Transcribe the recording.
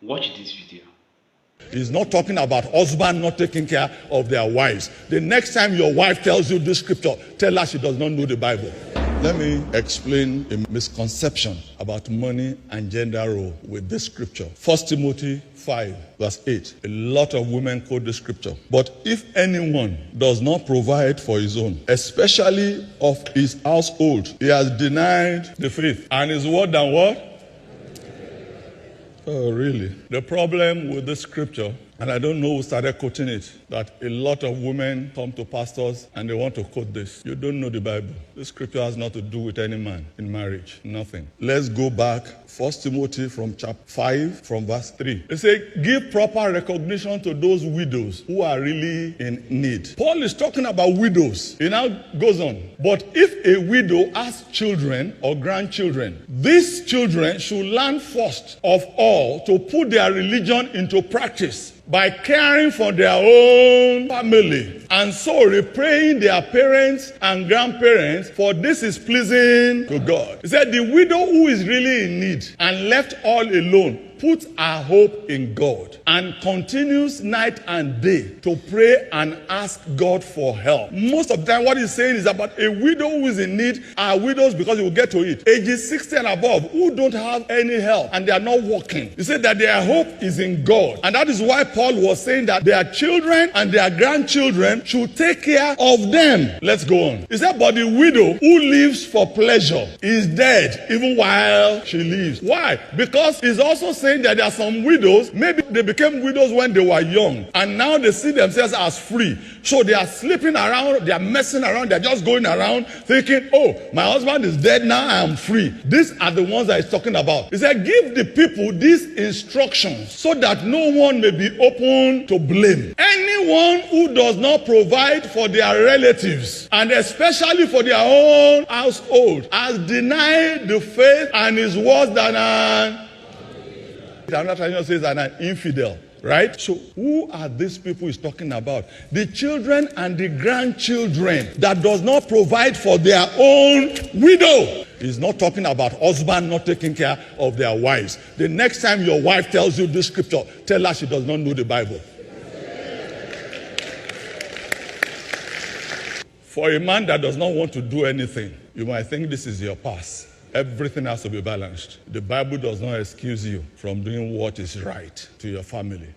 Watch this video. He's not talking about husband not taking care of their wives. The next time your wife tells you this scripture, tell her she does not know the Bible. Let me explain a misconception about money and gender role with this scripture. 1 Timothy 5 verse 8. A lot of women quote the scripture. But if anyone does not provide for his own, especially of his household, he has denied the faith and is what than what? Oh, really? The problem with this scripture, and I don't know who started quoting it, that a lot of women come to pastors and they want to quote this. You don't know the Bible. This scripture has nothing to do with any man in marriage. Nothing. Let's go back. 1 Timothy from chapter 5 from verse 3. It says, give proper recognition to those widows who are really in need. Paul is talking about widows. He now goes on. But if a widow has children or grandchildren, these children should learn first of all to put their religion into practice by caring for their own family, and so repaying their parents and grandparents, for this is pleasing to God. He said, the widow who is really in need and left all alone puts her hope in God and continues night and day to pray and ask God for help. Most of the time what he's saying is about a widow who is in need are widows, because you will get to it, ages 60 and above, who don't have any help and they are not working. He said that their hope is in God, and that is why Paul was saying that their children and their grandchildren should take care of them. Let's go on. He said, but the widow who lives for pleasure is dead even while she lives. Why? Because he's also saying that there are some widows, maybe they became widows when they were young, and now they see themselves as free. So they are sleeping around, they are messing around, they're just going around thinking, oh, my husband is dead, now I am free. These are the ones that he's talking about. He said, give the people these instructions so that no one may be open to blame. Anyone who does not provide for their relatives, and especially for their own household, has denied the faith and is worse than another translation says an infidel, right? So who are these people he's talking about? The children and the grandchildren that does not provide for their own widow. He's not talking about husband not taking care of their wives. The next time your wife tells you this scripture, tell her she does not know the Bible. For a man that does not want to do anything, you might think this is your pass. Everything has to be balanced. The Bible does not excuse you from doing what is right to your family.